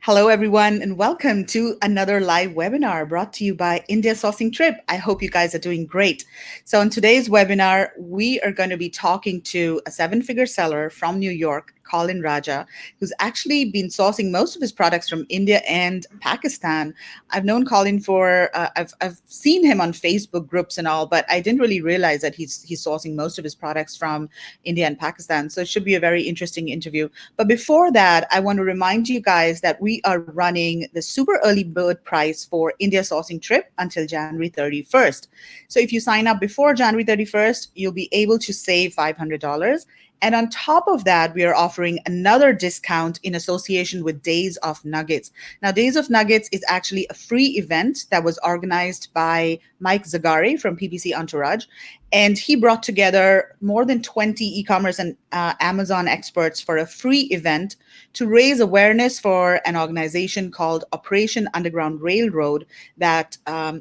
Hello, everyone, and welcome to another live webinar brought to you by India Sourcing Trip. I hope you guys are doing great. So, in today's webinar, we are going to be talking to a seven-figure seller from New York, Colin Raja, who's actually been sourcing most of his products from India and Pakistan. I've known Colin I've seen him on Facebook groups and all, but I didn't really realize that he's sourcing most of his products from India and Pakistan. So, it should be a very interesting interview. But before that, I want to remind you guys that we are running the super early bird price for India sourcing trip until January 31st. So if you sign up before January 31st, you'll be able to save $500. And on top of that, we are offering another discount in association with Days of Nuggets. Now, Days of Nuggets is actually a free event that was organized by Mike Zagari from PPC Entourage. And he brought together more than 20 e-commerce and Amazon experts for a free event to raise awareness for an organization called Operation Underground Railroad that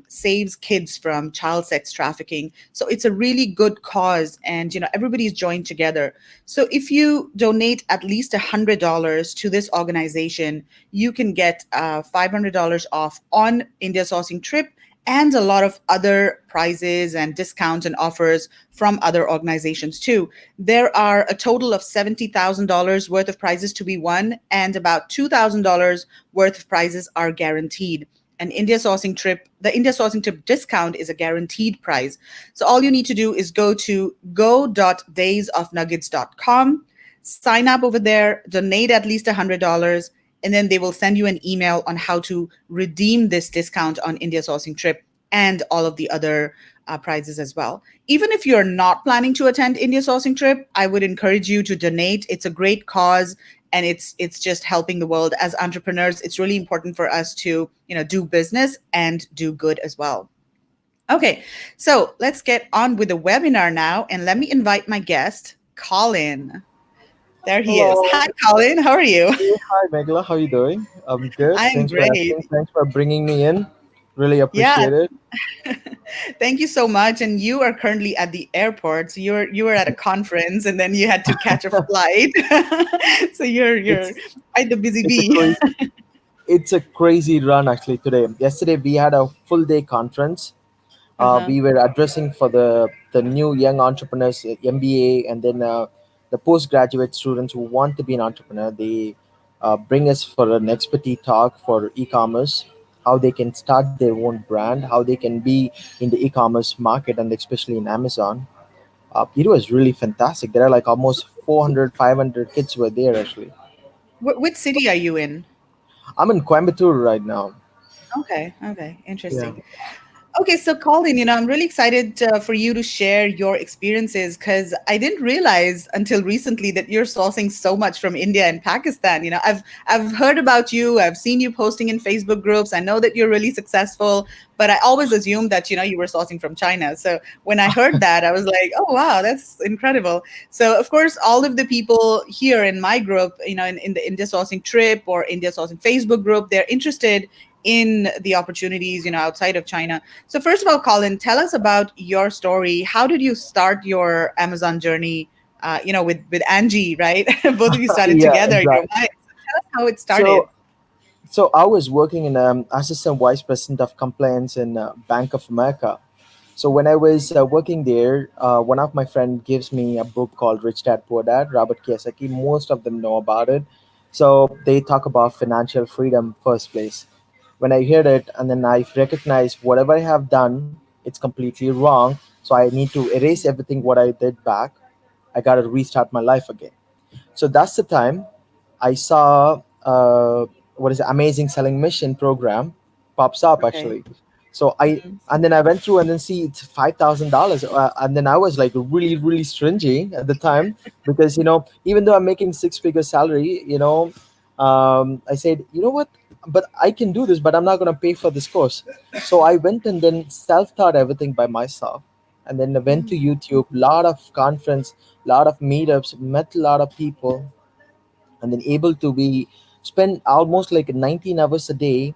saves kids from child sex trafficking. So it's a really good cause, and everybody's joined together. So if you donate at least $100 to this organization, you can get $500 off on India Sourcing Trip and a lot of other prizes and discounts and offers from other organizations too. There are a total of $70,000 worth of prizes to be won, and about $2,000 worth of prizes are guaranteed. The India Sourcing Trip discount is a guaranteed prize. So all you need to do is go to go.daysofnuggets.com, sign up over there, donate at least $100, and then they will send you an email on how to redeem this discount on India Sourcing Trip and all of the other prizes as well. Even if you're not planning to attend India Sourcing Trip, I would encourage you to donate. It's a great cause, and it's just helping the world. As entrepreneurs, it's really important for us to do business and do good as well. Okay, so let's get on with the webinar now, and let me invite my guest, Colin. There he is. Hello. Hi, Colin. How are you? Hey, hi, Megla. How are you doing? I'm good. I'm Thanks for great. asking. Thanks for bringing me in. Really Yeah, appreciate it. thank you so much. And you are currently at the airport. So you were at a conference, and then you had to catch a flight. So you're It's quite the busy it's a bee. crazy it's a crazy run actually today. Yesterday we had a full day conference. Uh-huh. We were addressing for the new young entrepreneurs, MBA, and then the postgraduate students who want to be an entrepreneur. They bring us for an expertise talk for e-commerce, how they can start their own brand, how they can be in the e-commerce market, and especially in Amazon. It was really fantastic. There are like almost 400, 500 kids were there actually. Which city are you in? I'm in Coimbatore right now. Okay, Yeah. interesting. Okay, so Colin, I'm really excited for you to share your experiences because I didn't realize until recently that you're sourcing so much from India and Pakistan. I've heard about you, I've seen you posting in Facebook groups. I know that you're really successful, but I always assumed that you were sourcing from China. So when I heard that, I was like, oh wow, that's incredible. So of course, all of the people here in my group, in the India sourcing trip or India sourcing Facebook group, they're interested in the opportunities outside of China. So first of all, Colin, tell us about your story. How did you start your Amazon journey? With Angie, right? Both of you started Yeah, together. exactly. Why? So tell us how it started. So I was working in assistant vice president of compliance in Bank of America. So when I was working there, one of my friend gives me a book called Rich Dad Poor Dad, Robert Kiyosaki. Most of them know about it. So they talk about financial freedom first place. When I heard it, and then I recognize whatever I have done, it's completely wrong. So I need to erase everything what I did back. I got to restart my life again. So that's the time I saw what is it, Amazing Selling Mission program pops up Okay. actually. So I Mhm. and then I went through and then see it's $5,000, and then I was like really stringy at the time because even though I'm making six-figure salary, I said what, but I can do this, but I'm not gonna pay for this course. So I went and then self-taught everything by myself, and then I went to Mhm. YouTube, lot of conference, lot of meetups, met a lot of people, and then able to be spend almost like 19 hours a day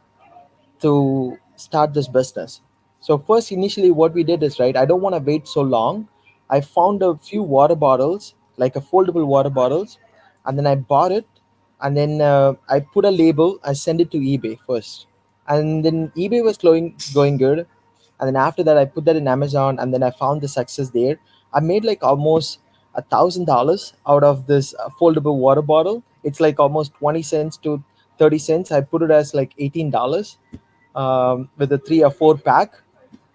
to start this business. So first, initially what we did is, right, I don't want to wait so long. I found a few water bottles, like a foldable water bottles, and then I bought it, and then I put a label. I send it to eBay first, and then eBay was going good, and then after that I put that in Amazon, and then I found the success there. I made like almost $1,000 out of this foldable water bottle. It's like almost 20 cents to 30 cents. I put it as like $18 with a 3 or 4 pack.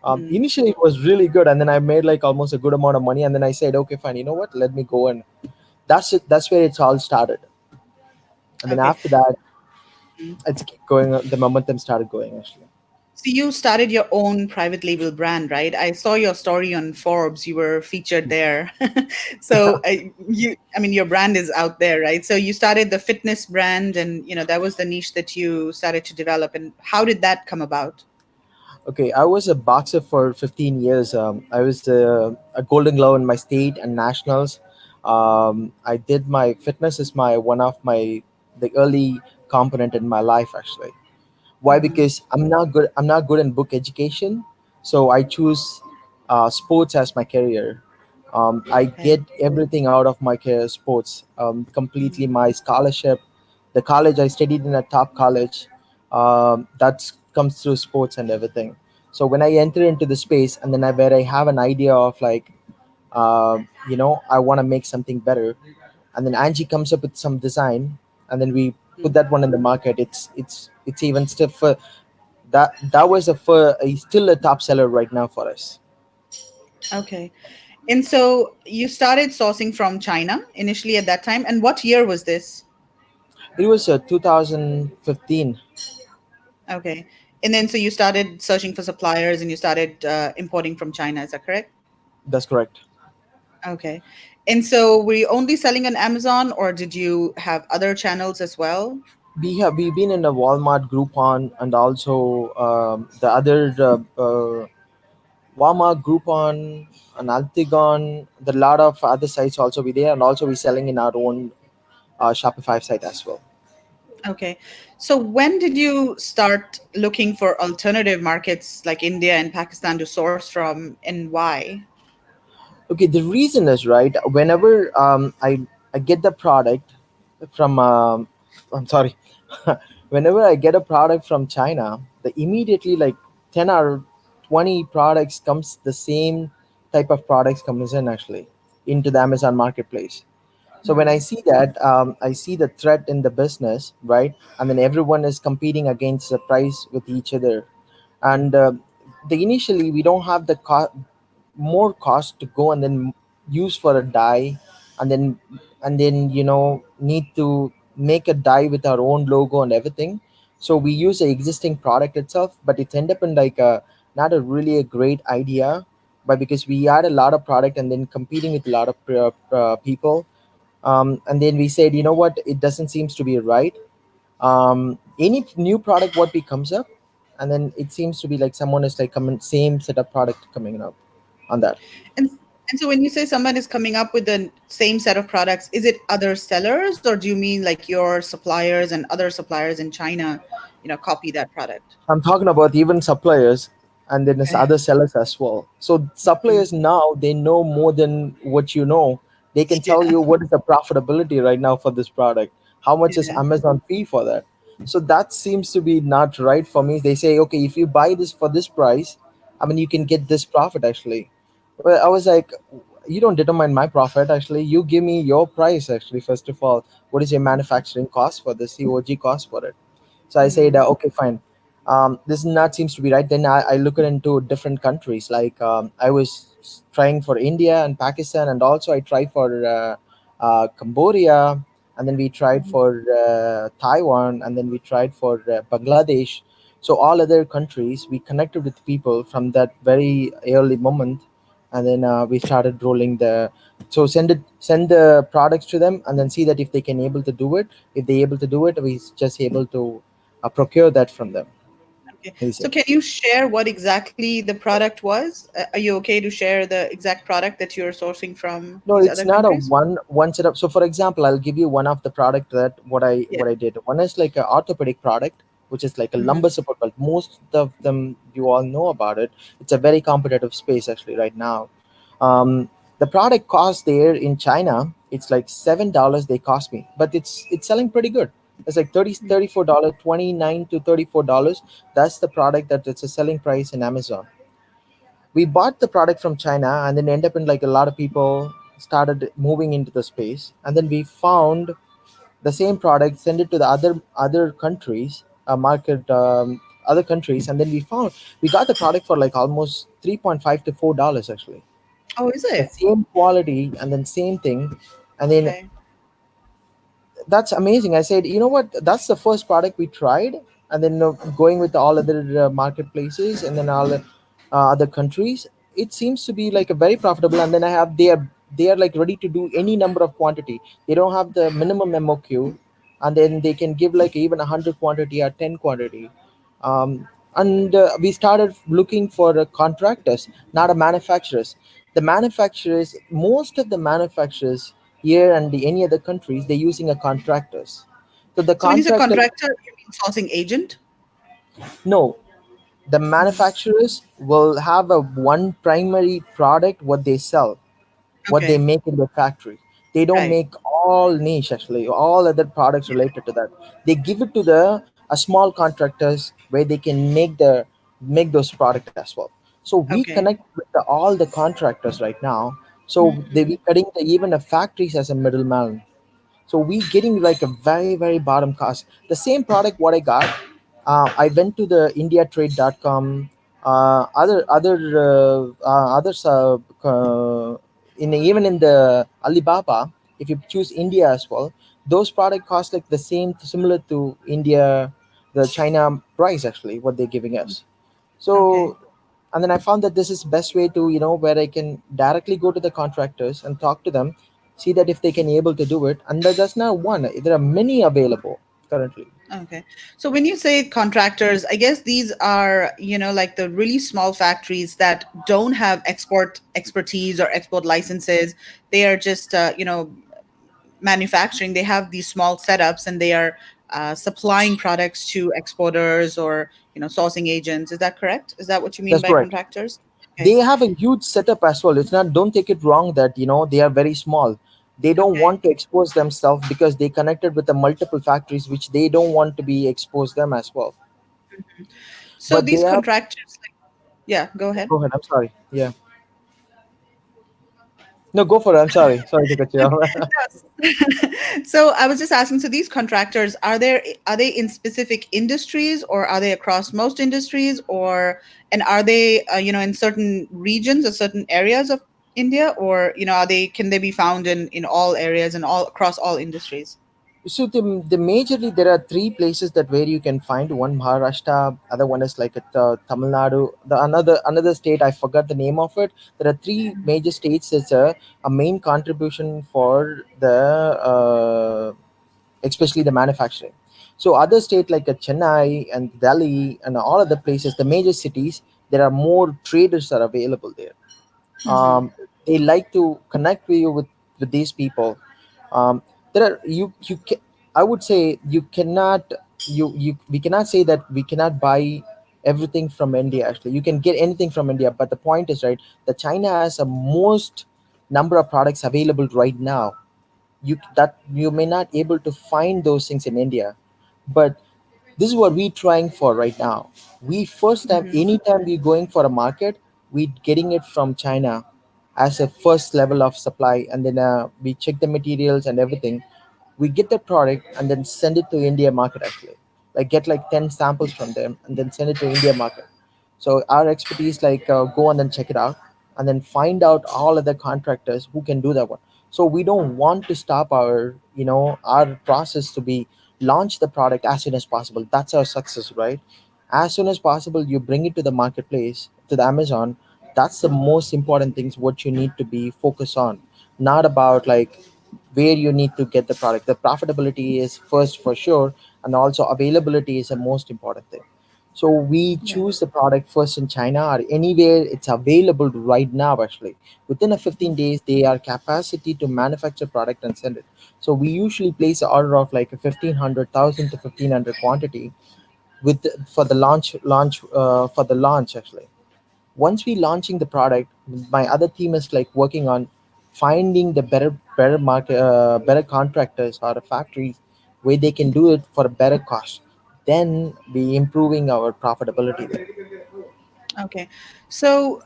Mm. Initially it was really good, and then I made like almost a good amount of money, and then I said, okay, fine, you know what, let me go. And that's it. That's where it's all started. And then Okay. after that, Mm. it's keep going. The momentum started going actually. So you started your own private label brand, right? I saw your story on Forbes. You were featured there. So I mean, your brand is out there, right? So you started the fitness brand, and that was the niche that you started to develop. And how did that come about? Okay, I was a boxer for 15 years. I was a golden glove in my state and nationals. I did my fitness is my one of my the early component in my life actually. Why? Hmm. Because I'm not good in book education, so I choose sports as my career. I get Okay. everything out of my career sports. Completely Hmm. my scholarship, the college I studied in a top college, that comes through sports and everything. So when I enter into the space, and then where I have an idea of like, I want to make something better, and then Angie comes up with some design, and then we put that one in the market. It's even still for that was still a top seller right now for us. Okay. And so you started sourcing from China initially at that time. And what year was this? It was 2015. Okay. And then so you started searching for suppliers and you started importing from China. Is that correct? That's correct. Okay. And so were you only selling on Amazon or did you have other channels as well? We've been in a Walmart, Groupon, and also the other Walmart, Groupon, and Altigon. The lot of other sites also be there, and also we selling in our own Shopify site as well. Okay. So when did you start looking for alternative markets like India and Pakistan to source from and why? Okay, the reason is right. Whenever I get the product from I'm sorry, whenever I get a product from China, the immediately like 10 or 20 products comes the same type of products comes in actually into the Amazon marketplace. So when I Hmm. see that, I see the threat in the business, right? I mean, everyone is competing against the price with each other, and the initially we don't have the more cost to go and then use for a die, and then need to make a die with our own logo and everything. So we use the existing product itself, but it's end up in like a not a really a great idea, but because we add a lot of product and then competing with a lot of people, and then we said, you know what, it doesn't seems to be right. Any new product what we comes up, and then it seems to be like someone is like coming same set of product coming up on that. And and so when you say someone is coming up with the same set of products, is it other sellers or do you mean like your suppliers and other suppliers in China, copy that product? I'm talking about even suppliers, and then there's Okay. other sellers as well. So Mhm. suppliers now they know more than what you know. They can tell Yeah. you what is the profitability right now for this product. How much is Yeah. Amazon fee for that? So that seems to be not right for me. They say, okay, if you buy this for this price, I mean, you can get this profit actually. Well, I was like, you don't determine my profit actually. You give me your price actually. First of all, what is your manufacturing cost for this? COG cost for it? So I said, Mhm. okay, fine. This not seems to be right. Then I look into different countries. Like I was trying for India and Pakistan, and also I tried for Cambodia, and then we tried Mhm. for Taiwan, and then we tried for Bangladesh. So all other countries, we connected with people from that very early moment, and then we started rolling the. So send the products to them, and then see that if they can able to do it. If they able to do it, we just able to procure that from them Okay. So easily. can you share what exactly the product was? Are you okay to share the exact product that you're sourcing from No, these it's other not a countries? one setup. So for example, I'll give you one of the product that Yeah. what I did. One is like a orthopedic product, which is like a lumbar Hmm. support belt. Most of them you all know about it. It's a very competitive space actually right now. um, the product cost there in China, It's like $7 they cost me, but it's selling pretty good. It's like 30 $34, $29 to $34. That's the product that it's a selling price in Amazon. We bought the product from China, and then end up in like a lot of people started moving into the space, and then we found the same product, send it to the other countries, market, other countries, and then we got the product for like almost 3.5 to $4 actually. Oh, is The it? same quality and then same thing, and then Okay. that's amazing. I said, you know what? That's the first product we tried, and then going with all other marketplaces and then all other countries, it seems to be like a very profitable. And then they are like ready to do any number of quantity. They don't have the minimum MOQ, and then they can give like even 100 quantity or 10 quantity. And we started looking for contractors, not a manufacturers. The manufacturers, most of the manufacturers here and any other countries, they're using a contractors. So the So when you say contractor, contractor, you mean sourcing agent? no, the Hmm. manufacturers will have a one primary product what they sell, what they Okay. make in their factory. They don't Right. make all niche actually, all other products related to that. They give it to the a small contractors where they can make those product as well. So we Okay. connect with all the contractors right now. So they Hmm. be cutting even the factories as a middleman. So we getting like a very very bottom cost. The same product what I got, I went to the indiatrade.com, others, in even in the Alibaba. If you choose India as well, those product cost like the same, similar to India, the China price actually what they're giving us. Okay. So, and then I found that this is best way to, where I can directly go to the contractors and talk to them, see that if they can able to do it. And that's not one, there are many available currently. Okay. So when you say contractors, I guess these are, like the really small factories that don't have export expertise or export licenses. They are just, manufacturing. They have these small setups and they are supplying products to exporters or, sourcing agents. Is that correct? Is that what you mean That's by correct. contractors? They Okay. have a huge setup as well. It's not, don't take it wrong that they are very small. They don't Okay. want to expose themselves because they connected with the multiple factories which they don't want to be exposed them as well. So But they these have, contractors, yeah, go ahead. go ahead, I'm sorry. Yeah. No, go for it. I'm sorry to cut you off. So I was just asking, so these contractors, are they in specific industries or are they across most industries, or and are they in certain regions or certain areas of India, or are they, can they be found in all areas and all across all industries? So the majorly there are three places that where you can find one Maharashtra, other one is like at Tamil Nadu, the another state I forgot the name of it. There are three major states. It's a main contribution for the especially the manufacturing. So other state like Chennai and Delhi and all other places, the major cities, there are more traders are available there. Hmm. They like to connect with you with these people. There are I would say you cannot, we cannot say that we cannot buy everything from India. Actually, you can get anything from India, but the point is right that China has a most number of products available right now. You may not able to find those things in India, but this is what we trying for right now. We first time, Hmm. anytime we going for a market, we getting it from China as a first level of supply, and then we check the materials and everything. We get the product and then send it to India market actually, like get like 10 samples from them and then send it to India market. So our expertise like go and then check it out and then find out all other contractors who can do that one. So we don't want to stop our our process to be launch the product as soon as possible. That's our success, right? As soon as possible you bring it to the marketplace, to the Amazon. That's the most important things what you need to be focused on, not about like where you need to get the product. The profitability is first for sure, and also availability is the most important thing. So we Yeah. choose the product first in China or anywhere it's available right now. Actually, within a 15 days, they are capacity to manufacture product and send it. So we usually place an order of like a 1,500,000 to 1,500 quantity with for the for the launch actually. Once we launching the product, my other team is like working on. finding the better market, better contractors or factories where they can do it for a better cost, then be improving our profitability there. Okay. So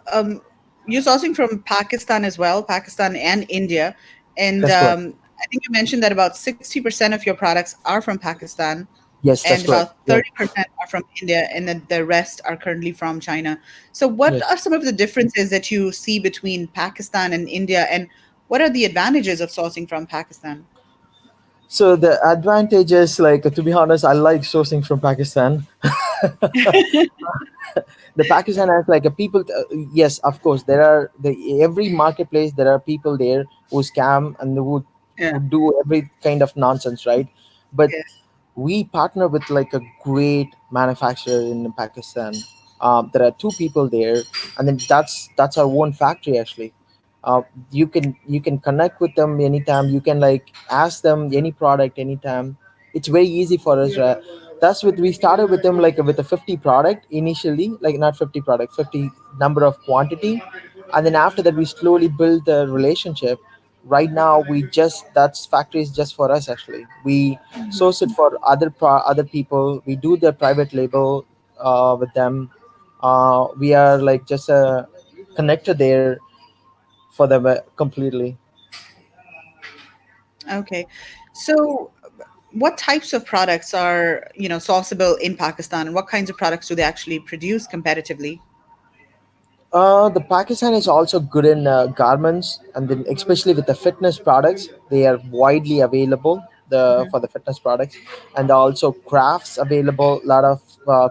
you're sourcing from Pakistan as well, Pakistan and India. And That's correct. I think you mentioned that about 60% of your products are from Pakistan Yes, and that's correct. about Yeah. 30% are from India, and then the rest are currently from China. So, what Yes. are some of the differences that you see between Pakistan and India, and what are the advantages of sourcing from Pakistan? So the advantages, like to be honest, I like sourcing from Pakistan. The Pakistan has like a people. Yes, of course, there are the every marketplace. There are people there who scam and Yeah. who do every kind of nonsense, right? But Yeah. we partner with like a great manufacturer in Pakistan. There are two people there, and then that's our own factory actually. You can connect with them anytime. You can like ask them any product anytime. It's very easy for us. That's what we started with them, like with a 50 product initially, like not 50 product, 50 number of quantity, and then after that we slowly build the relationship. Right now we just that's factory is just for us actually. We Mhm. source it for other people. We do the private label with them. We are like just a connector there for them completely. Okay. So, what types of products are, sourceable in Pakistan, and what kinds of products do they actually produce competitively? The Pakistan is also good in garments, and then especially with the fitness products, they are widely available. The Mhm. for the fitness products, and also crafts available. Lot of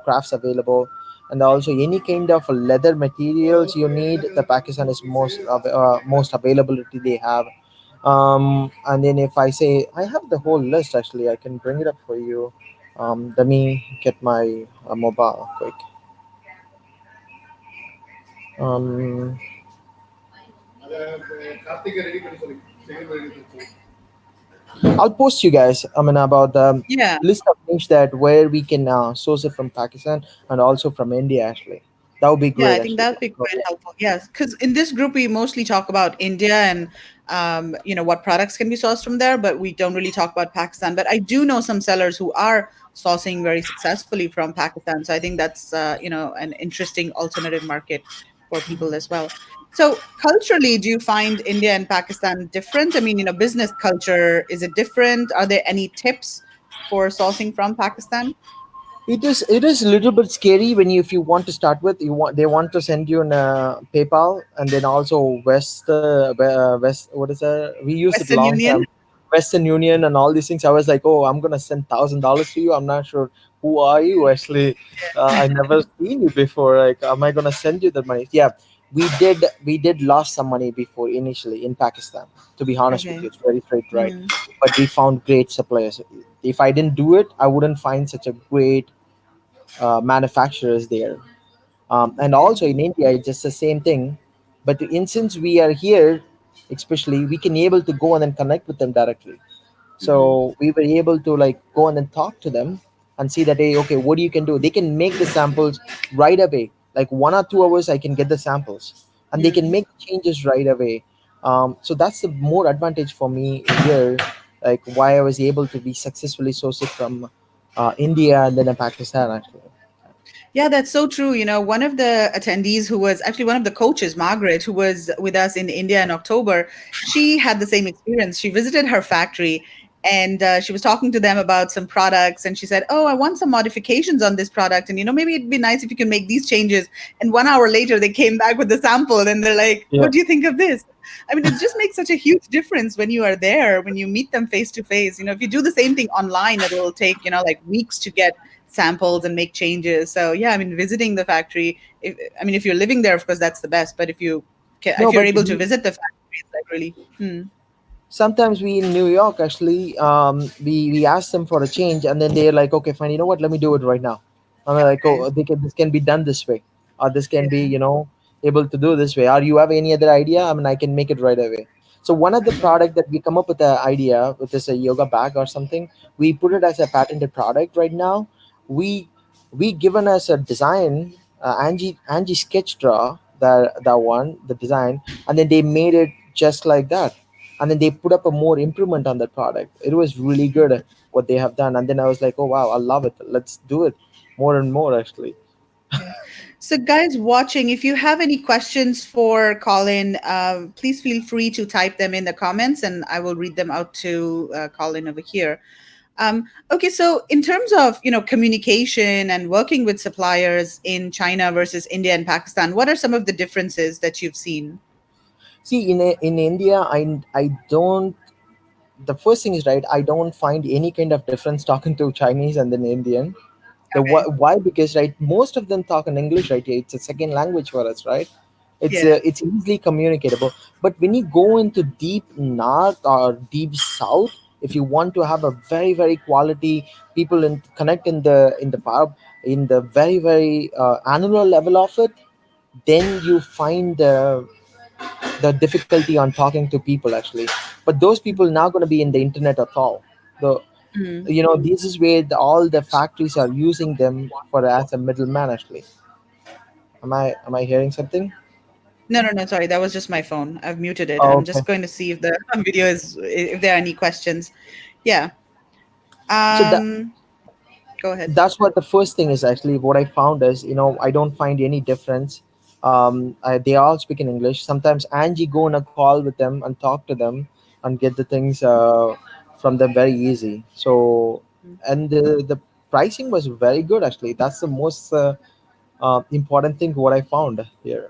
crafts available, and also any kind of leather materials you need. The Pakistan is most availability they have. And then if I say I have the whole list actually, I can bring it up for you. Let me get my mobile quick. Um, I'll post you guys. I mean about the Yeah. list of things that where we can source it from Pakistan and also from India. Actually, that would be Yeah, great. I think Actually, that would be quite helpful. Yes, because in this group we mostly talk about India and what products can be sourced from there, but we don't really talk about Pakistan. But I do know some sellers who are sourcing very successfully from Pakistan, so I think that's an interesting alternative market for people as well. So culturally, do you find India and Pakistan different? I mean, business culture, is it different? Are there any tips for sourcing from Pakistan? it is a little bit scary when you if you want to start with you want they want to send you in PayPal, and then also West, what is that, we used it Western long Union? time, Western Union and all these things. I was like, oh, I'm gonna send $1,000 to you. I'm not sure who are you actually. I never seen you before. Like, am I gonna send you the money? Yeah, we did lost some money before initially in Pakistan. To be honest with Okay. you, it's very straight right, Hmm. but we found great suppliers. If I didn't do it, I wouldn't find such a great manufacturers there. And Okay. also in India, it's just the same thing. But since we are here, especially, we can able to go and then connect with them directly. Hmm. So we were able to like go and then talk to them and see that, hey, okay, what you can do. They can make the samples right away. Like 1 or 2 hours, I can get the samples, and they can Hmm. make changes right away. So that's the more advantage for me here. Like why I was able to be successfully sourced from India and then Pakistan actually. Yeah, that's so true. One of the attendees who was actually one of the coaches, Margaret, who was with us in India in October, she had the same experience. She visited her factory and she was talking to them about some products. And she said, "Oh, I want some modifications on this product. And, maybe it'd be nice if you can make these changes." And 1 hour later, they came back with the sample and they're like, Yeah. "What do you think of this?" I mean, it just makes such a huge difference when you are there, when you meet them face to face. If you do the same thing online, it'll take, like weeks to get samples and make changes. So yeah, I mean, visiting the factory. If you're living there, of course, that's the best. But if No, you're but able to visit the factory, it's like really. Hmm. sometimes we in New York actually, we ask them for a change, and then they're like, okay, fine, you know what, let me do it right now. And I'm like, Okay. oh, this can be done this way, or this can be, Yeah. able to do this way, or you have any other idea, I mean, I can make it right away. So one of the Okay. product that we come up with the idea with this a yoga bag or something, we put it as a patented product right now. We we given us a design. Angie sketch draw that one the design, and then they made it just like that. And then they put up a more improvement on that product. It was really good what they have done. And then I was like, oh wow, I love it. Let's do it more and more actually. Okay. So, guys watching, if you have any questions for Colin, please feel free to type them in the comments and I will read them out to Colin over here. Okay, so in terms of communication and working with suppliers in China versus India and Pakistan, what are some of the differences that you've seen? See, in India, I don't. The first thing is, right, I don't find any kind of difference talking to Chinese and then Indian. Okay. Why? Because right, most of them talk in English, right? It's a second language for us, right? Yeah. It's easily communicatable. But when you go into deep north or deep south, if you want to have a very quality people and connect in the power in the very annual level of it, then you find the difficulty on talking to people actually. But those people now going to be in the internet at all. The Mhm. this is where all the factories are using them for as a middleman actually. Am I hearing something? No, no, no, sorry, that was just my phone. I've muted it. Oh, I'm okay. just going to see if the video is, if there are any questions. Yeah. So that Um, Go ahead. that's what the first thing is actually. What I found is, I don't find any difference. They all speak in English. Sometimes Angie go on a call with them and talk to them and get the things from them very easy. So, and the pricing was very good actually. That's the most important thing what I found here.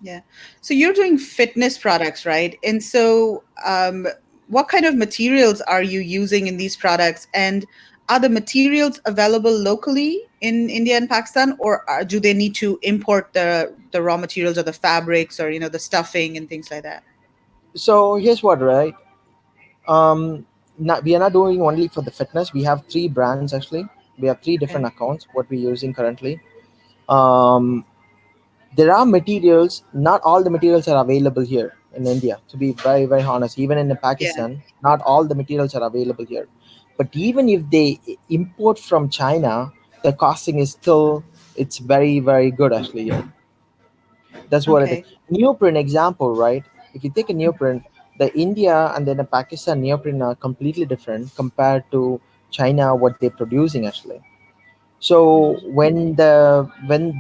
Yeah. So you're doing fitness products, right? And so, what kind of materials are you using in these products? And are the materials available locally in India and Pakistan, or do they need to import the raw materials or the fabrics or the stuffing and things like that? So here's what, right? We are not doing only for the fitness. We have three brands actually. We have three different Okay. accounts what we're using currently. um, there are materials, not all the materials are available here in India, to be very honest. Even in Yeah. Pakistan, not all the materials are available here. But even if they import from China, the costing is still, it's very good actually here. That's what it is. Okay. Neoprene example, right? If you take a neoprene, the India and then the Pakistan neoprene are completely different compared to China what they're producing actually. So Mhm.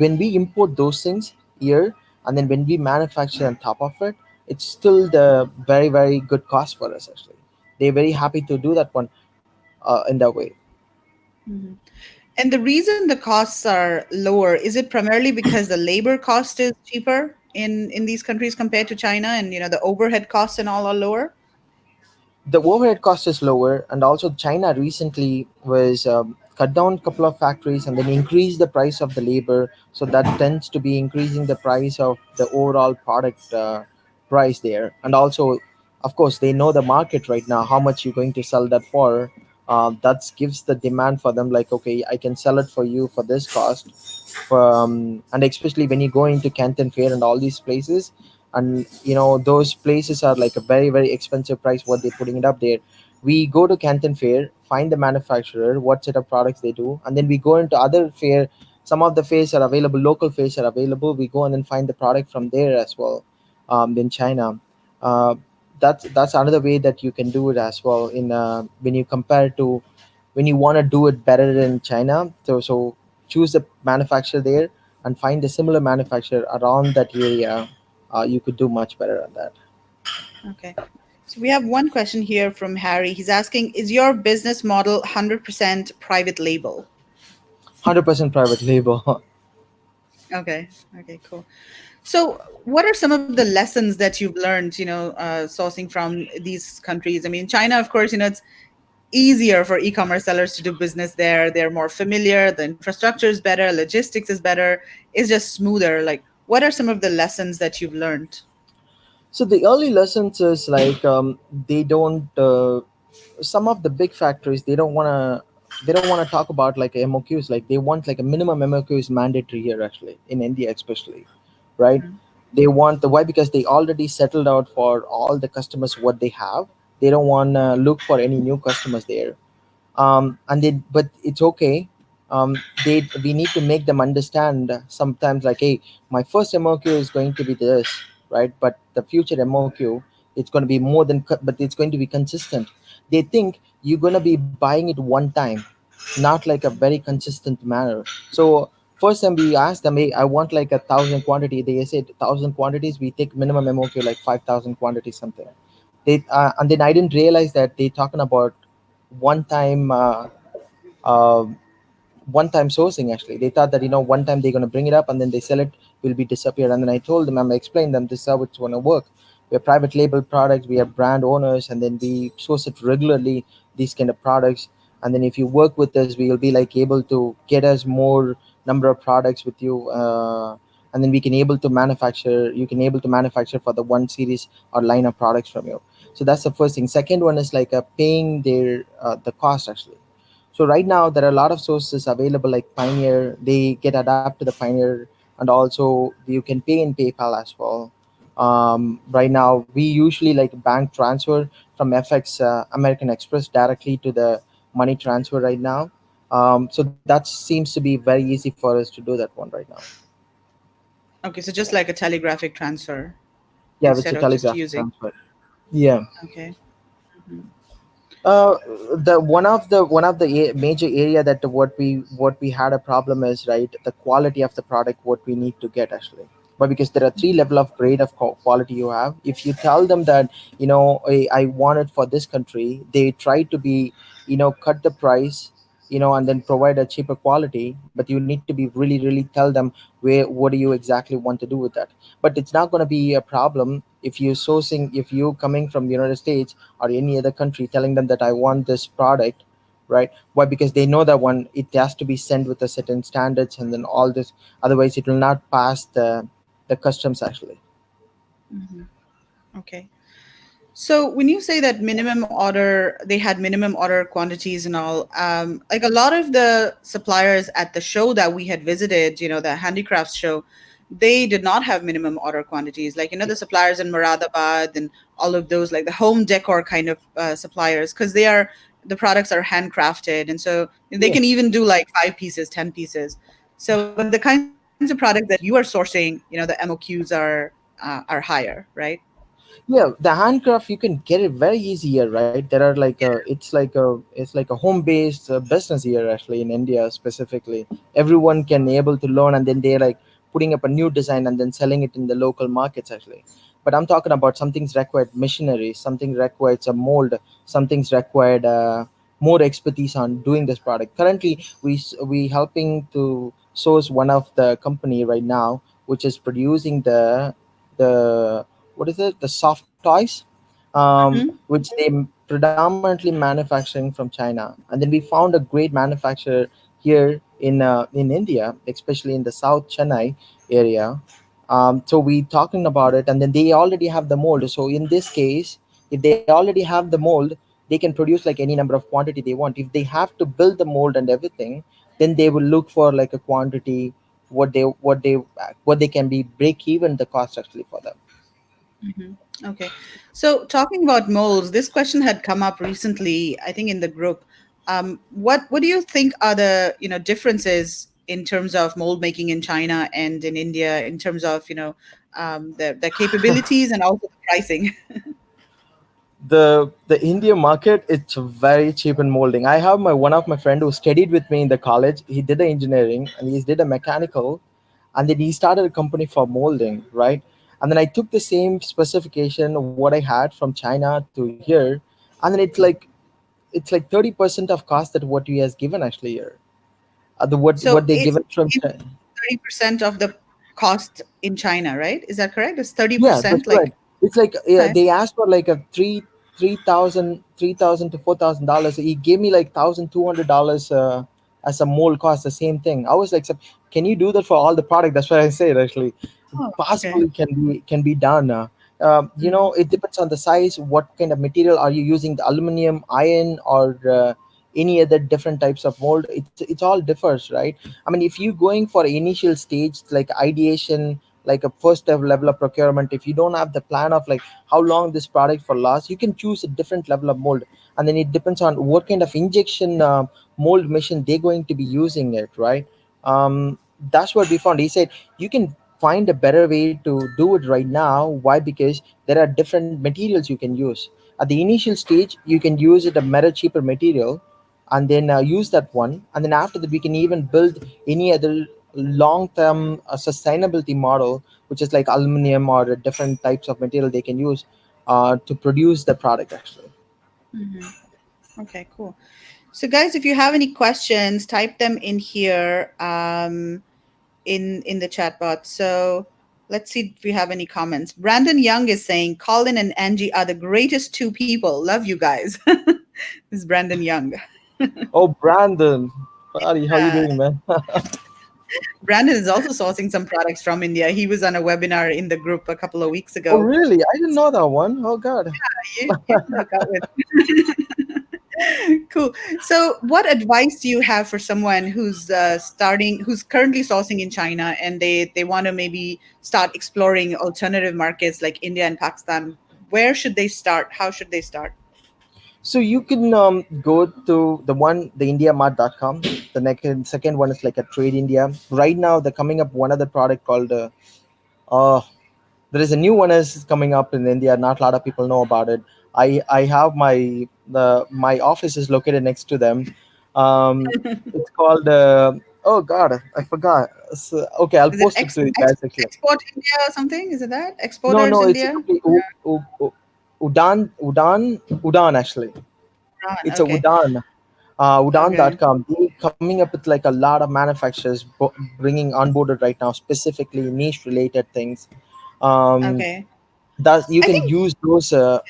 when we import those things here, and then when we manufacture on top of it, it's still the very good cost for us actually. They're very happy to do that one in that way. Mhm. And the reason the costs are lower, is it primarily because the labor cost is cheaper in these countries compared to China, and the overhead costs and all are lower? The overhead cost is lower, and also China recently was cut down a couple of factories and then increased the price of the labor, so that tends to be increasing the price of the overall product price there. And also, of course, they know the market right now, how much you're going to sell that for. That gives the demand for them, like, okay, I can sell it for you for this cost. And especially when you go into Canton Fair and all these places, and those places are like a very expensive price what they're putting it up there. We go to Canton Fair, find the manufacturer, what set of products they do, and then we go into other fair. Some of the fairs are available, local fairs are available, we go and then find the product from there as well. In China, uh, that's another way that you can do it as well. In when you compare to, when you want to do it better in China, so choose the manufacturer there and find a similar manufacturer around that area. You could do much better on that. Okay. So we have one question here from Harry. He's asking, is your business model 100% private label? 100% private label. Okay. Okay, cool. So, what are some of the lessons that you've learned, sourcing from these countries? I mean, China, of course, it's easier for e-commerce sellers to do business there. They're more familiar, the infrastructure is better, logistics is better, it's just smoother. Like, what are some of the lessons that you've learned? So the early lessons is like, they don't. Some of the big factories, they don't want to talk about like MOQs. Like they want like a minimum MOQ is mandatory here actually in India especially, right? Mhm. They want the why, because they already settled out for all the customers what they have. They don't want to look for any new customers there. And they, but it's okay. They We need to make them understand sometimes, like, hey, my first MOQ is going to be this. right? But the future MOQ, it's going to be more than, but it's going to be consistent. They think you're going to be buying it one time, not like a very consistent manner. So first time we asked them, hey, I want like 1,000 quantity. They said 1,000 quantities. We take minimum MOQ like 5,000 quantities something. They and then I didn't realize that they talking about one time. Uh, One time sourcing. Actually, they thought that one time they're going to bring it up and then they sell it, will be disappear. And then I told them, I explained them, this is how it's going to work. We're private label products, we are brand owners, and then we source it regularly, these kind of products. And then if you work with us, we will be like able to get us more number of products with you, and then we can able to manufacture, you can able to manufacture for the one series or line of products from you. So that's the first thing. Second one is like paying their the cost actually. So right now there are a lot of sources available like Pioneer. They get adapted to the Pioneer, and also you can pay in PayPal as well. Right now we usually like bank transfer from FX American Express directly to the money transfer right now. So that seems to be very easy for us to do that one right now. Okay, so just like a telegraphic transfer Yeah, it's a instead of just telegraphic using. transfer. Yeah. Okay. Mhm. Uh, the one of the major area that what we had a problem is, right, the quality of the product what we need to get actually. But because there are three level of grade of quality you have, if you tell them that I want it for this country, they try to be cut the price, and then provide a cheaper quality, but you need to be really tell them what do you exactly want to do with that. But it's not going to be a problem if you coming from United States or any other country telling them that I want this product, right? Why? Because they know that one, it has to be sent with a certain standards and then all this, otherwise it will not pass the customs actually. Mhm. Okay. So when you say that minimum order, they had minimum order quantities and all, like a lot of the suppliers at the show that we had visited, the handicrafts show, they did not have minimum order quantities. Like, the suppliers in Moradabad and all of those, like the home decor kind of suppliers, because the products are handcrafted. And so they Yeah. can even do like 5 pieces, 10 pieces. So, but the kinds of products that you are sourcing, the MOQs are higher, right? Yeah, the handcraft you can get it very easy here, right? There are like it's like a home based business here actually in India specifically. Everyone can able to learn, and then they're like putting up a new design and then selling it in the local markets actually. But I'm talking about something's required machinery, something requires a mold, something's required more expertise on doing this product. Currently we helping to source one of the company right now which is producing the what is it, the soft toys, Hmm. which they predominantly manufacturing from China. And then we found a great manufacturer here in India, especially in the South Chennai area. So we talking about it, and then they already have the mold. So in this case, if they already have the mold, they can produce like any number of quantity they want. If they have to build the mold and everything, then they will look for like a quantity what they can be break even the cost actually for them. Mhm. Okay. So talking about molds, this question had come up recently, I think in the group. What do you think are the, differences in terms of mold making in China and in India in terms of, the capabilities and also the pricing? The India market, it's very cheap in molding. I have my one of my friend who studied with me in the college. He did the engineering and he did a mechanical, and then he started a company for molding, right? And then I took the same specification what I had from China to here, and then it's like 30% of cost that what he has given actually here. The what So they given from it's China. 30% of the cost in China, right? Is that correct? It's Yeah, that's 30%, right. like, It's like okay. they asked for like a three thousand to $4,000. He gave me like $1,200 as a mold cost. The same thing. I was like, "So can you do that for all the product?" That's what I said. Actually, Oh, okay. possibly can be done. Mhm. It depends on the size. What kind of material are you using? The aluminum, iron, or any other different types of mold? It all differs, right? I mean, if you going for initial stage like ideation, like a first level of procurement, if you don't have the plan of like how long this product for lasts, you can choose a different level of mold. And then it depends on what kind of injection mold machine they're going to be using it, right? That's what we found. He said you can find a better way to do it right now. Why? Because there are different materials you can use. At the initial stage you can use it a better cheaper material, and then use that one, and then after that we can even build any other long term sustainability model, which is like aluminum or different types of material they can use to produce the product actually. Hmm. Okay, cool. So, guys, if you have any questions, type them in here, in the chat bot. So let's see if we have any comments. Brandon Young is saying Colin and Angie are the greatest two people. Love you guys. This is Brandon Young. Oh, Brandon, how you Uh, doing, man? Brandon is also sourcing some products from India. He was on a webinar in the group a couple of weeks Oh, ago. really? I didn't know that one. Oh, God. You should hook up with. Cool. So, what advice do you have for someone who's who's currently sourcing in China, and they want to maybe start exploring alternative markets like India and Pakistan? Where should they start? How should they start? So you can go to the indiamart.com. The second one is like a Trade India. Right now, they're coming up one other product called uh, there is a new one is coming up in India. Not a lot of people know about it. I have my office is located next to them. It's called oh God, I forgot. So, okay, I'll Is it post it to you guys actually. Export India or something? Is it that No, Exporters no, it's India? actually Udan actually. It's a Okay. Okay. Udan.com. They coming up with like a lot of manufacturers bringing onboarded right now, specifically niche related things. Um, Okay. that you I can think. use those. You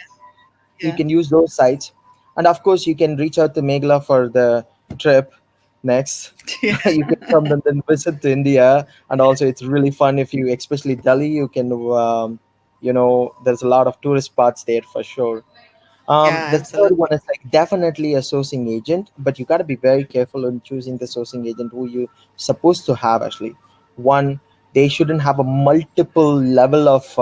Yeah. can use those sites, and of course you can reach out to Megla for the trip next. Yeah. You can come and then visit to India, and also it's really fun if you, especially Delhi, you can. There's a lot of tourist spots there for sure. Yeah. The third Absolutely. one is like definitely a sourcing agent, but you got to be very careful in choosing the sourcing agent who you supposed to have actually. One, they shouldn't have a multiple levels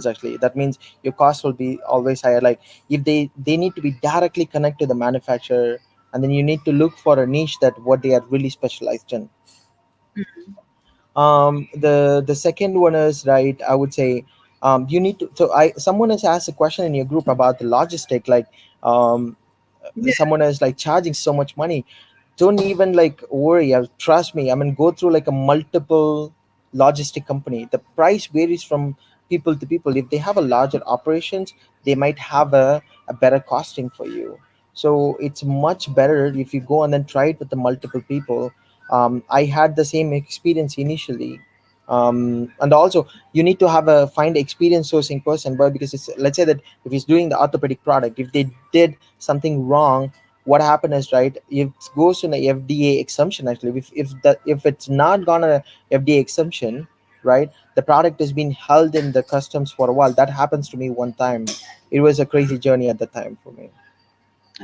actually. That means your cost will be always higher. Like if they need to be directly connected to the manufacturer, and then you need to look for a niche that what they are really specialized in. The second one is right, I would say, you need to, so I someone has asked a question in your group about the logistic, like um, Yeah. someone is like charging so much money. Don't even like worry, trust me, I mean, go through like a multiple logistic company. The price varies from people to people. If they have a larger operations, they might have a better costing for you. So it's much better if you go and then try it with the multiple people. I had the same experience initially. And also you need to have a find experience sourcing person. But because it's, let's say that if he's doing the orthopedic product, if they did something wrong, what happened is, right, it goes to an FDA exemption actually. If it's not gone a FDA exemption, right, the product has been held in the customs for a while. That happens to me one time. It was a crazy journey at the time for me.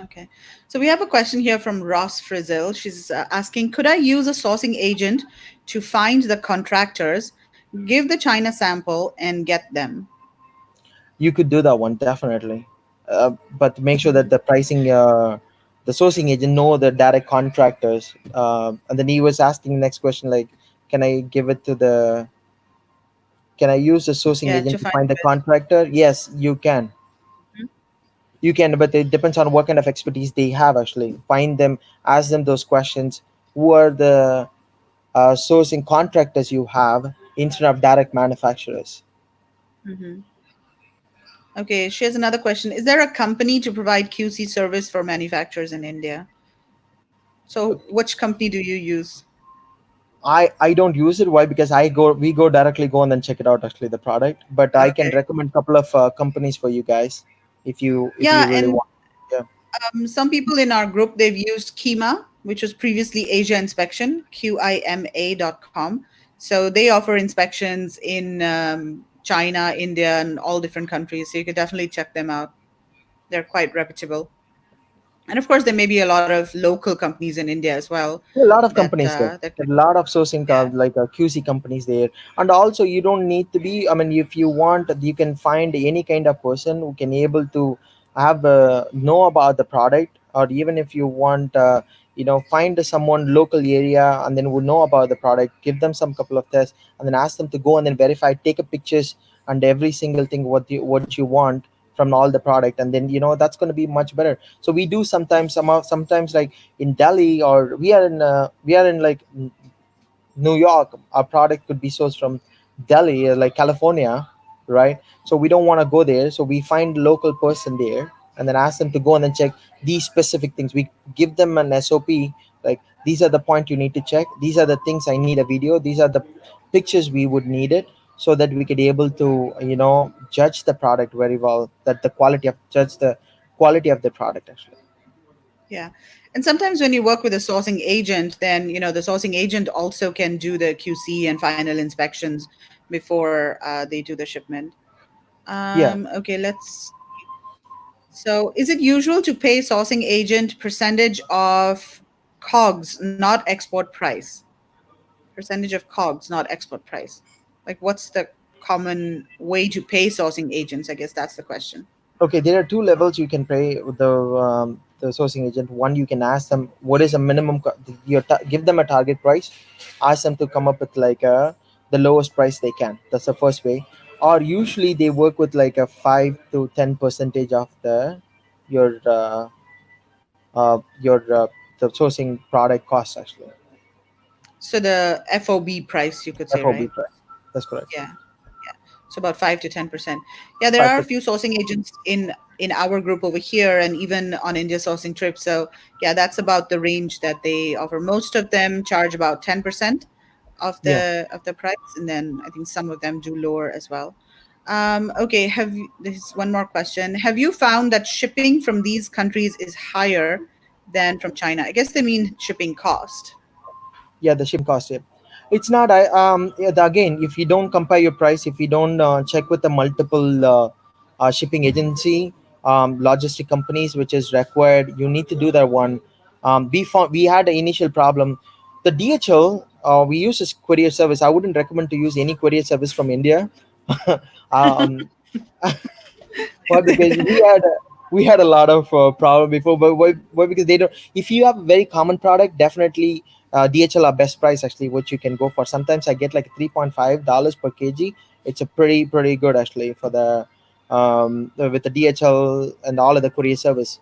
Okay. So we have a question here from Ross Frizzell. She's asking, could I use a sourcing agent to find the contractors, give the China sample, and get them? You could do that one definitely, but make sure Hmm. that the pricing, the sourcing agent know the direct contractors. And then he was asking next question like, can I give it to the can I use the sourcing Yeah, agent to to find find the the best. contractor? Yes, you can. Mhm. You can, but it depends on what kind of expertise they have actually. Find them, ask them those questions. Who are the sourcing contractors you have instead of direct manufacturers? Mhm. Okay, she has another question. Is there a company to provide QC service for manufacturers in India? So, which company do you use? I don't use it. Why? Because we go directly go and then check it out actually the product. But I can Okay. recommend a couple of companies for you guys if you Yeah, really and want. Yeah. some people in our group, they've used Kima, which was previously Asia Inspection, QIMA.com. So they offer inspections in China, India, and all different countries. So you could definitely check them out. They're quite reputable. And of course, there may be a lot of local companies in India as well A lot of that companies there. that A could, lot of sourcing yeah. like QC companies there, and also you don't need to be. I mean, if you want, you can find any kind of person who can able to have know about the product, or even if you want find someone local area, and then would know about the product, give them some couple of tests, and then ask them to go and then verify, take a pictures and every single thing what you want from all the product, and then that's going to be much better. So we do sometimes, sometimes like in Delhi, or we are in like New York, our product could be sourced from Delhi, like California, right? So we don't want to go there. So we find local person there and then ask them to go and then check these specific things. We give them an SOP, like these are the point you need to check. These are the things I need a video. These are the pictures we would need it, so that we could able to judge the product very well. That the quality of judge the quality of the product actually. Yeah. And sometimes when you work with a sourcing agent, then, the sourcing agent also can do the QC and final inspections before they do the shipment. Yeah. Okay, let's. So, is it usual to pay sourcing agent percentage of COGS, not export price? Percentage of COGS, not export price. Like, what's the common way to pay sourcing agents? I guess that's the question. Okay, there are two levels you can pay with the sourcing agent. One, you can ask them what is a minimum give them a target price, ask them to come up with like the lowest price they can. That's the first way. Or usually they work with like a 5 to 10 percentage of your uh, your the sourcing product cost actually. So the FOB price, you could say, FOB right? price. That's correct. Yeah. Yeah. So about 5 to 10%. Yeah, there Five are a to few sourcing agents in our group over here and even on India sourcing trips. So yeah, that's about the range that they offer. Most of them charge about 10% Yeah. of the price, and then I think some of them do lower as well. Okay, this is one more question. Have you found that shipping from these countries is higher than from China? I guess they mean shipping cost. Yeah, the shipping cost. Yeah. It's not yeah, again, if you don't compare your price, if you don't check with the multiple shipping agency, logistic companies which is required, you need to do that one. We had an initial problem. The DHL, we use this courier service. I wouldn't recommend to use any courier service from India. um, why? Because we had a lot of problem before, but why? Because they don't. If you have a very common product, definitely DHL are best price actually, which you can go for. Sometimes I get like $3.5 per kg. It's a pretty good actually for with the DHL and all of the courier service.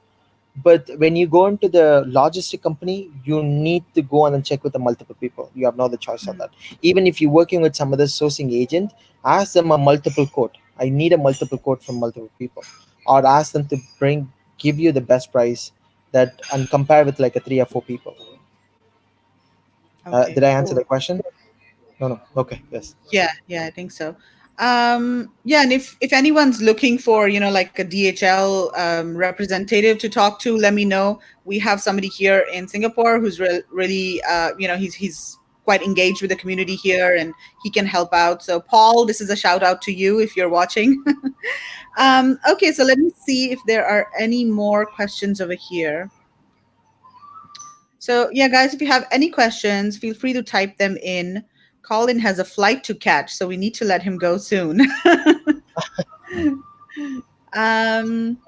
But when you go into the logistic company, you need to go on and check with the multiple people. You have no other choice on Mm. that. Even if you're working with some other sourcing agent, ask them a multiple quote. I need a multiple quote from multiple people, or ask them to give you the best price that and compare with like a 3 or 4 people. Okay, Did I answer the cool. question? No, no. Okay, yes. Yeah, yeah, I think so. Yeah, and if anyone's looking for, like a DHL representative to talk to, let me know. We have somebody here in Singapore who's really, he's quite engaged with the community here, and he can help out. So, Paul, this is a shout out to you if you're watching. Okay, so let me see if there are any more questions over here. So, yeah, guys, if you have any questions, feel free to type them in. Colin has a flight to catch, so we need to let him go soon. um,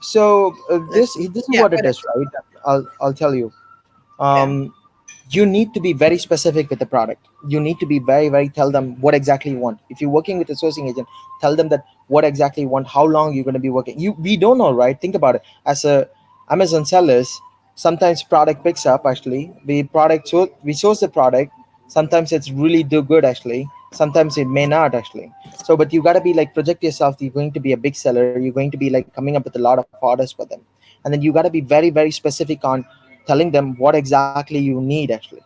So let's this is yeah, what go it ahead. is, right? I'll tell you. Yeah. um, you need to be very specific with the product. You need to be very tell them what exactly you want. If you're working with a sourcing agent, tell them that what exactly you want, how long you're going to be working. We don't know, right? Think about it. As a Amazon sellers, sometimes product picks up actually. We source the product. Sometimes it's really do good actually. Sometimes it may not actually. So but you got to be like project yourself. You're going to be a big seller. You're going to be like coming up with a lot of orders for them. And then you got to be very specific on telling them what exactly you need actually,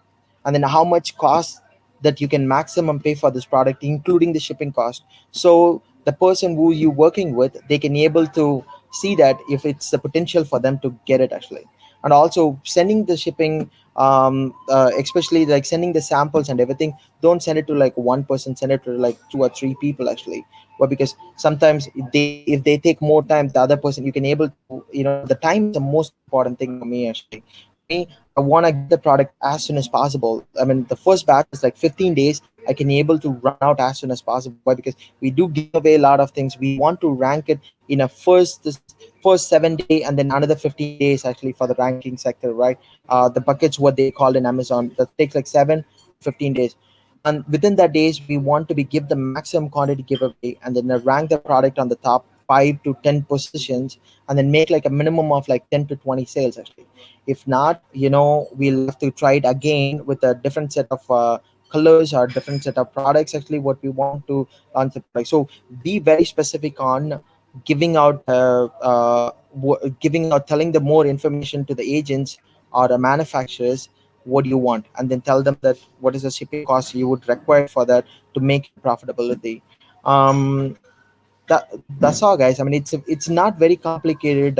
and then how much cost that you can maximum pay for this product, including the shipping cost. So the person who you're working with, they can able to see that if it's the potential for them to get it actually. And also sending the shipping, especially like sending the samples and everything, don't send it to like one person, send it to like 2 or 3 people actually. Well, because sometimes if they take more time, the other person, you can able to, the time is the most important thing for me actually. For me, I want to get the product as soon as possible. I mean, the first batch is like 15 days. I can able to run out as soon as possible. Why? Because we do give away a lot of things. We want to rank it in a first 7 day and then another 15 days actually for the ranking sector, right? The buckets what they called in Amazon that takes like 7 or 15 days, and within that days we want to be give the maximum quantity giveaway and then rank the product on the top 5 to 10 positions, and then make like a minimum of like 10 to 20 sales actually. If not, we'll have to try it again with a different set of colors or different set of products actually what we want to launch the product. So be very specific on giving out telling the more information to the agents or the manufacturers what you want, and then tell them that what is the shipping cost you would require for that to make your profitability. um that's all, guys. I mean, it's not very complicated,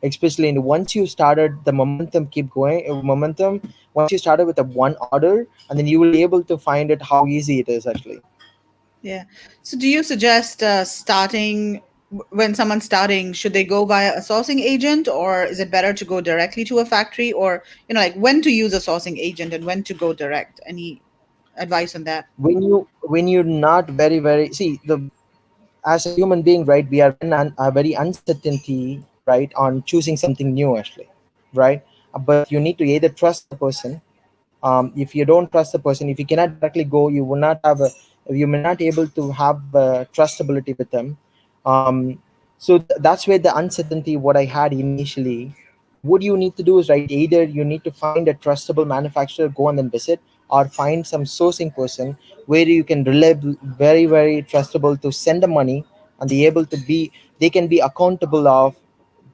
especially once you started the momentum keep going momentum. Once you started with a one order, and then you will be able to find it how easy it is actually. Yeah. So do you suggest when someone's starting, should they go via a sourcing agent, or is it better to go directly to a factory, or like when to use a sourcing agent and when to go direct? Any advice on that? When you're not very see the as a human being, right? We are very uncertainty, right, on choosing something new actually, right? But you need to either trust the person. If you don't trust the person, if you cannot directly go, you may not able to have trustability with them. That's where the uncertainty what I had initially. What you need to do is, right, either you need to find a trustable manufacturer, go and then visit, or find some sourcing person where you can rely very trustable to send the money, and they can be accountable of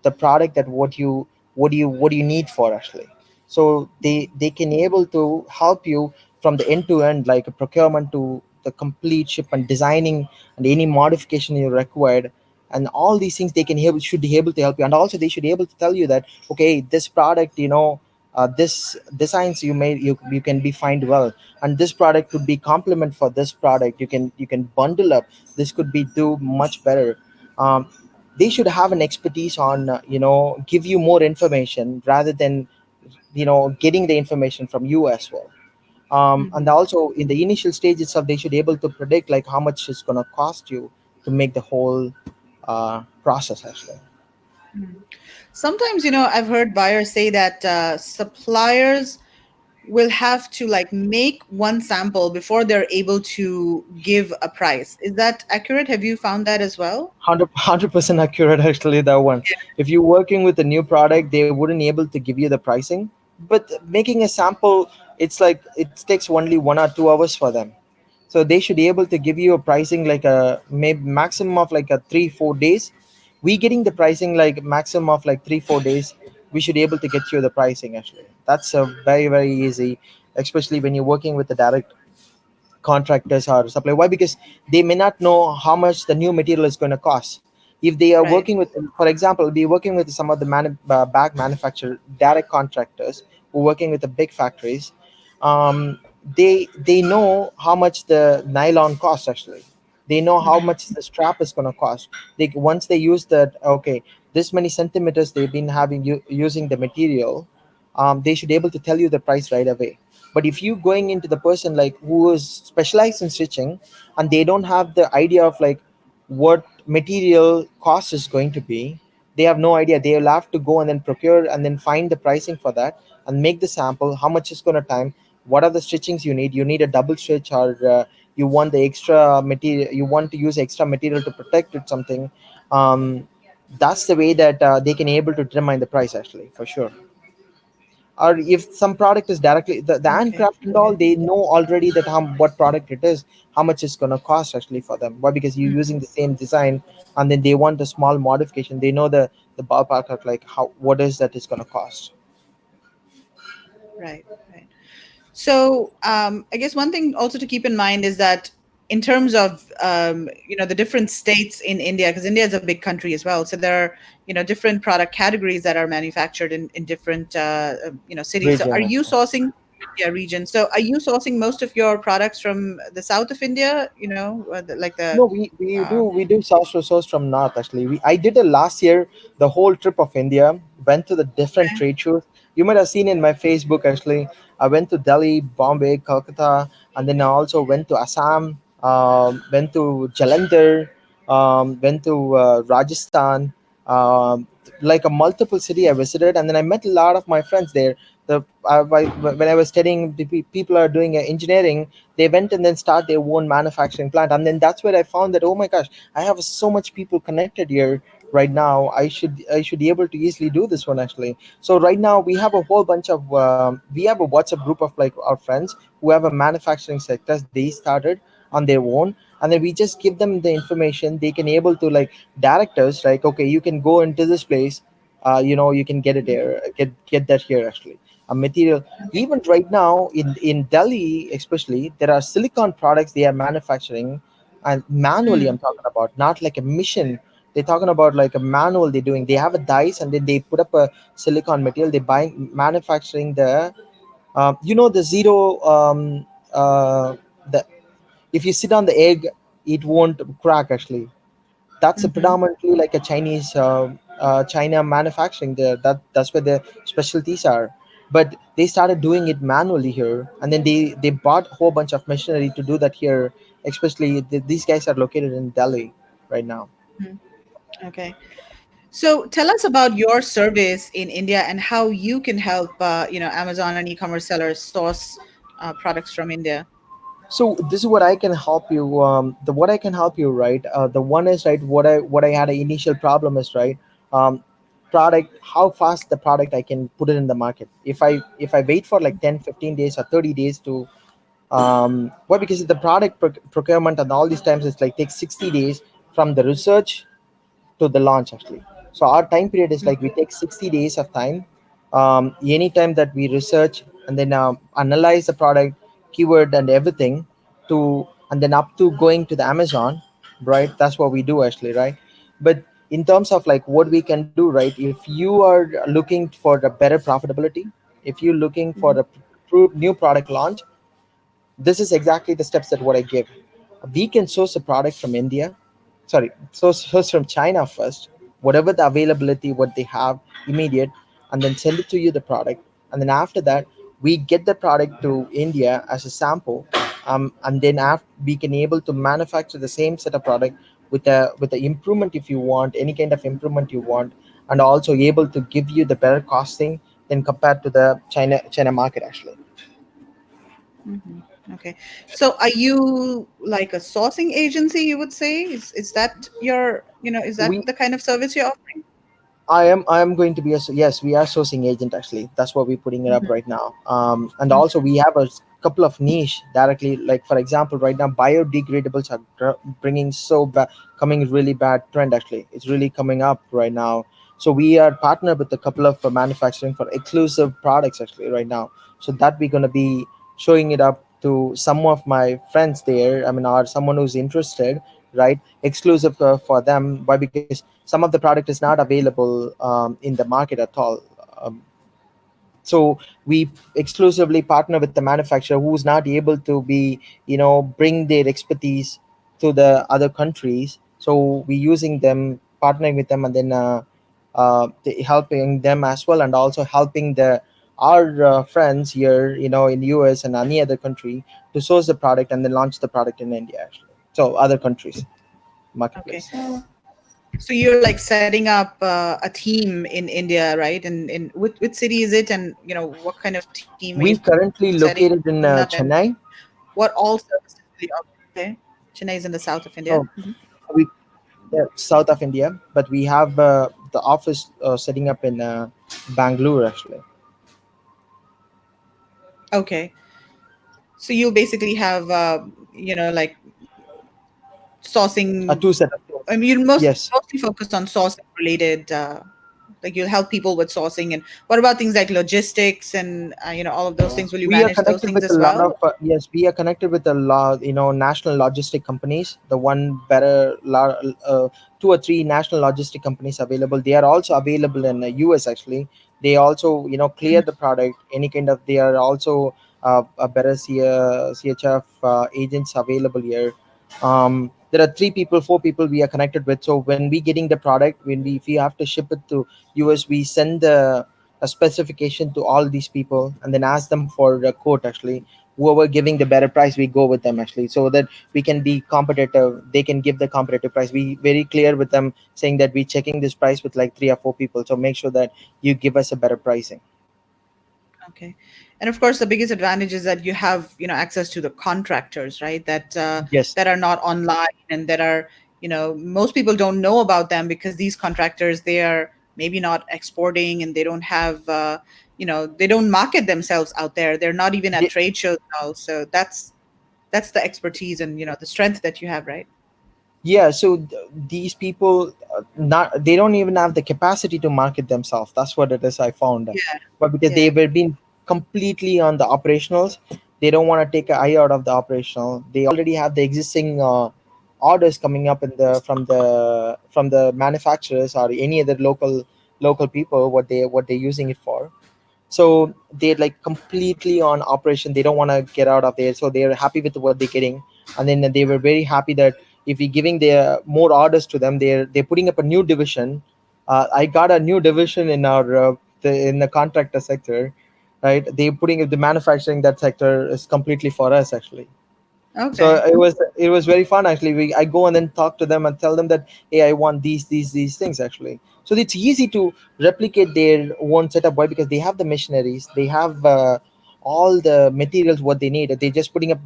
the product that what you need for actually. So they can able to help you from the end to end, like a procurement to the complete shipment designing and any modification you required, and all these things they should be able to help you. And also they should be able to tell you that, okay, this product, this designs you can be find well, and this product could be complement for this product. You can bundle up, this could be do much better. They should have an expertise on give you more information rather than getting the information from you as well. And Hmm. also in the initial stage itself, they should be able to predict like how much it's going to cost you to make the whole process actually. Sometimes, I've heard buyers say that suppliers will have to like make one sample before they're able to give a price. Is that accurate? Have you found that as well? 100% accurate actually, that one. If you're working with a new product, they wouldn't able to give you the pricing, but making a sample, it's like it takes only 1 or 2 hours for them. So they should be able to give you a pricing like a maybe maximum of like a 3-4 days. We getting the pricing like maximum of like 3-4 days. We should be able to get you the pricing actually. That's a very easy, especially when you're working with the direct contractors or supply. Why? Because they may not know how much the new material is going to cost. If they are Right. working with, for example, be working with some of the bag manufacturer direct contractors who are working with the big factories. Um, they they know how much the nylon costs actually. They know how Mhm. much the strap is going to cost. They once they use that, okay, this many centimeters they've been having using the material. They should be able to tell you the price right away. But if you going into the person like who is specialized in stitching, and they don't have the idea of like what material cost is going to be, they have no idea. They will have to go and then procure and then find the pricing for that, and make the sample, how much is going to time, what are the stitchings you need a double stitch, or you want the extra material, you want to use extra material to protect it something. Um, that's the way that they can able to determine the price actually, for sure. Or if some product is directly the Okay. handcraft and all, they know already that how what product it is, how much it's going to cost actually for them. Why? Because you're using the same design, and then they want a small modification, they know the ballpark of like how what is that is going to cost. Right. Right. So, I guess one thing also to keep in mind is that in terms of the different states in India, because India is a big country as well, so there are different product categories that are manufactured in different cities. So, are Region you actually. sourcing, yeah, region? So, are you sourcing most of your products from the south of India? Like the No, we do um, source resource from north actually. I did a last year the whole trip of India, went to the different okay. trade shows. You might have seen in my Facebook actually. I went to Delhi, Bombay, Calcutta, and then I also went to Assam, went to Jalandhar, went to Rajasthan, um, like a multiple city I visited, and then I met a lot of my friends there. When I was studying, people are doing engineering. They went and then start their own manufacturing plant, and then that's where I found that, oh my gosh, I have so much people connected here right now. I should be able to easily do this one actually. So right now we have a whole bunch of we have a WhatsApp group of like our friends who have a manufacturing sectors they started on their own, and then we just give them the information. They can able to like direct us like, okay, you can go into this place, you can get it Mhm. there, get that here actually, a material. Okay. Even right now in Delhi especially, there are silicon products they are manufacturing, and manually I'm Mm. talking about, not like a mission. They're talking about like a manual they're doing. They have a dice and then they put up a silicon material. They buying manufacturing the zero the if you sit on the egg, it won't crack actually. That's a Mm-hmm. predominantly like a Chinese China manufacturing there. That's where the specialties are. But they started doing it manually here, and then they bought a whole bunch of machinery to do that here. Especially these guys are located in Delhi right now. Mm. Okay. So tell us about your service in India and how you can help, Amazon and e-commerce sellers source products from India. So this is what I can help you. The what I can help you, right? The one is right. What I had an initial problem is right. Um, Product, how fast the product I can put it in the market. If I wait for like 10, 15 days or 30 days to why, because the product procurement and all these times it's like takes 60 days from the research to the launch actually. So our time period is like we take 60 days of time. Any time that we research and then analyze the product, keyword and everything, to and then up to going to the Amazon, right? That's what we do actually, right? But in terms of like what we can do, right? If you are looking for the better profitability, if you're looking for Mhm. the new product launch, this is exactly the steps that what I give. We can source a product from India, sorry, source from China first, whatever the availability, what they have, immediate, and then send it to you the product, and then after that we get the product to India as a sample, and then after we can able to manufacture the same set of product with the improvement if you want any kind of improvement you want, and also able to give you the better costing than compared to the China market actually. Mhm. Okay. So are you like a sourcing agency, you would say? Is that is that We the kind of service you're offering? I am going to be yes, we are sourcing agent actually. That's what we're putting it up Mhm. right now. And Mhm. also we have a couple of niche directly, like for example, right now biodegradables are bringing coming really bad trend actually. It's really coming up right now. So we are partnered with a couple of manufacturing for exclusive products actually right now. So that we're gonna be showing it up to some of my friends there. I mean, or someone who's interested, right? Exclusive for them. Why? Because some of the product is not available in the market at all. um, so we exclusively partner with the manufacturer who's not able to be, bring their expertise to the other countries. So we using them, partnering with them, and then helping them as well, and also helping the our friends here, in US and any other country, to source the product and then launch the product in India actually. So other countries Okay. marketplace. So you're like setting up a team in India, right? And in which city is it? And what kind of team are you We setting up, currently and located in what all Chennai. services will you offer? Okay. Chennai is in the south of India. Mhm. Oh, we south of India, but we have the office setting up in Bangalore actually. Okay. So you'll basically have like A sourcing. two set of I mean, you'll yes. mostly focus on sourcing related, like you'll help people with sourcing. And what about things like logistics and all of those things? Will you We are manage those connected things with a as lot well? of yes, we are connected with a lot, national logistic companies. The one two or three national logistic companies available. They are also available in the US actually. They also, clear the product, any kind of. They are also a better CHF agents available here. There are three people, four people we are connected with. So when we getting the product, when we if we have to ship it to US, we send the a specification to all these people and then ask them for a quote actually. Whoever giving the better price, we go with them actually, so that we can be competitive. They can give the competitive price. We very clear with them saying that we checking this price with like 3 or 4 people, so make sure that you give us a better pricing. Okay. And of course, the biggest advantage is that you have, access to the contractors, right? Yes. That are not online and that are, most people don't know about them because these contractors, they are maybe not exporting and they don't have, they don't market themselves out there. They're not even at trade shows and all. So that's the expertise and, the strength that you have, right? Yeah, so these people, not they don't even have the capacity to market themselves. That's what it is, I found. Yeah. But because they Yeah. were being completely on the operationals, they don't want to take an eye out of the operational. They already have the existing orders coming up in the from the manufacturers or any other local people, what they're using it for. So they're like completely on operation. They don't want to get out of there, so they're happy with what they're getting. And then they were very happy that if we're giving their more orders to them, they're putting up a new division. I got a new division in our in the contractor sector, right? They're putting the manufacturing, that sector is completely for us actually. So Okay. it was very fun actually. I go and then talk to them and tell them that, hey, I want these things actually. So it's easy to replicate their own setup. Why? Because they have the machineries, they have all the materials what they need. They're just putting up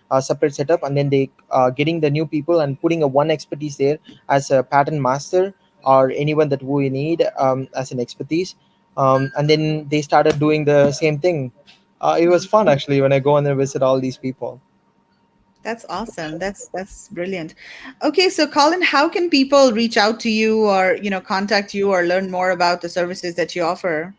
a separate setup, and then they getting the new people and putting a one expertise there as a pattern master or anyone that we need as an expertise. And then they started doing the same thing. It was Mhm. fun actually when I go and then visit all these people. That's awesome. That's brilliant. Okay, so Colin, how can people reach out to you or, contact you or learn more about the services that you offer?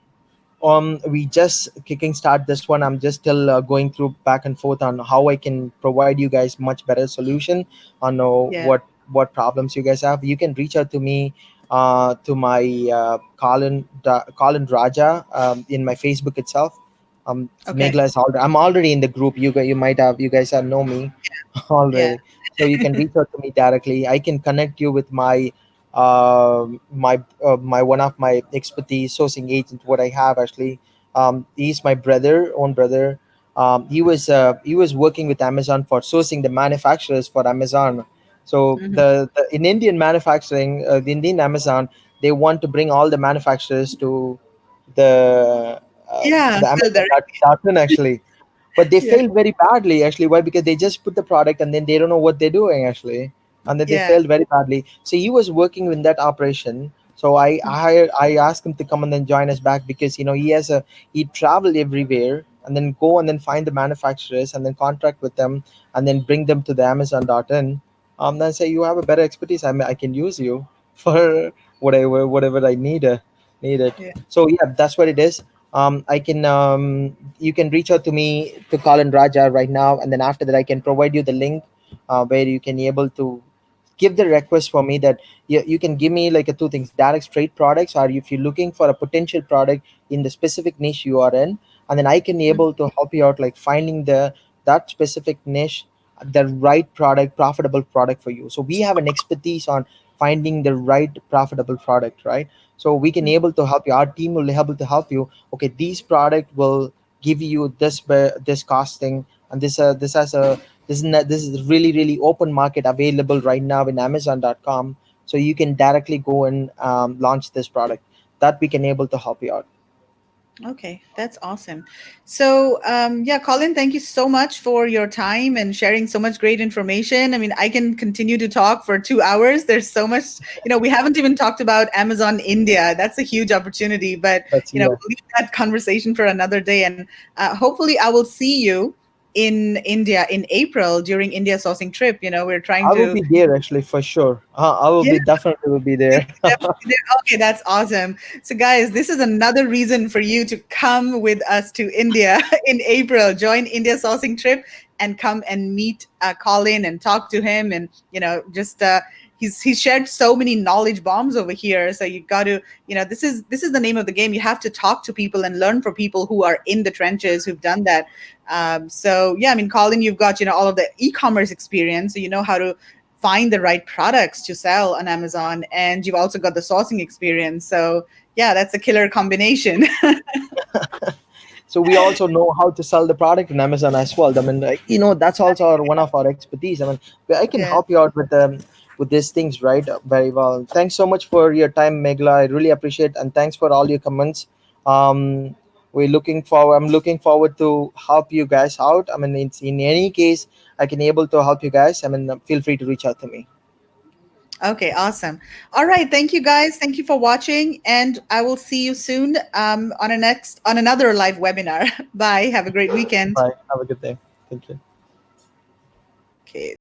We just kicking start this one. I'm just still going through back and forth on how I can provide you guys much better solution on Yeah. what problems you guys have. You can reach out to me to my Colin Raja in my Facebook itself. Okay. Megla is already, I'm already in the group. You guys have know me Yeah. already, so you can reach out to me directly. I can connect you with my one of my expertise sourcing agent. What I have actually, he's my own brother. He was working with Amazon for sourcing the manufacturers for Amazon. So Hmm. the in Indian manufacturing, the Indian Amazon, they want to bring all the manufacturers the to Yeah. the So Amazon there. dot actually. But they Yeah. failed very badly actually. Why? Because they just put the product and then they don't know what they're doing actually, and then they Yeah. failed very badly. So he was working in that operation. So I asked him to come and then join us back, because he traveled everywhere and then go and then find the manufacturers and then contract with them and then bring them to the Amazon.in. Then say, you have a better expertise. I can use you for whatever I need it. Yeah. So yeah, that's what it is. I can You can reach out to me to Colin Raja right now, and then after that I can provide you the link where you can able to give the request for me that you can give me like a two things: direct straight products, or if you're looking for a potential product in the specific niche you are in, and then I can Mhm. able to help you out like finding that specific niche, the right product, profitable product for you. So we have an expertise on finding the right profitable product, right? So we can able to help you, our team will be able to help you. Okay, these product will give you this costing, and this is really really open market available right now in Amazon.com. So you can directly go and launch this product, that we can able to help you out. Okay, that's awesome. So, yeah, Colin, thank you so much for your time and sharing so much great information. I mean, I can continue to talk for 2 hours. There's so much, we haven't even talked about Amazon India. That's a huge opportunity, but, That's yeah. we'll leave that conversation for another day. And hopefully, I will see you in India in April during India sourcing trip. We're trying I will to. be there actually for sure. I will Yeah, be definitely will be you'll there. be definitely there. Okay, that's awesome. So, guys, this is another reason for you to come with us to India in April. Join India sourcing trip and come and meet Colin and talk to him. And just he's shared so many knowledge bombs over here. So you got to, this is the name of the game. You have to talk to people and learn from people who are in the trenches who've done that. So yeah, I mean, Colin, you've got all of the e-commerce experience, so you know how to find the right products to sell on Amazon, and you've also got the sourcing experience. So yeah, that's a killer combination. So we also know how to sell the product in Amazon as well. I mean, like, that's also one of our expertise. I mean, I can Yeah. help you out with these things, right? Very well. Thanks so much for your time, Megla. I really appreciate, and thanks for all your comments. We're looking forward. I'm looking forward to help you guys out. I mean, in any case, I can able to help you guys. I mean, feel free to reach out to me. Okay, awesome. All right, thank you guys. Thank you for watching, and I will see you soon on another live webinar. Bye. Have a great weekend. Bye. Have a good day. Thank you. Okay.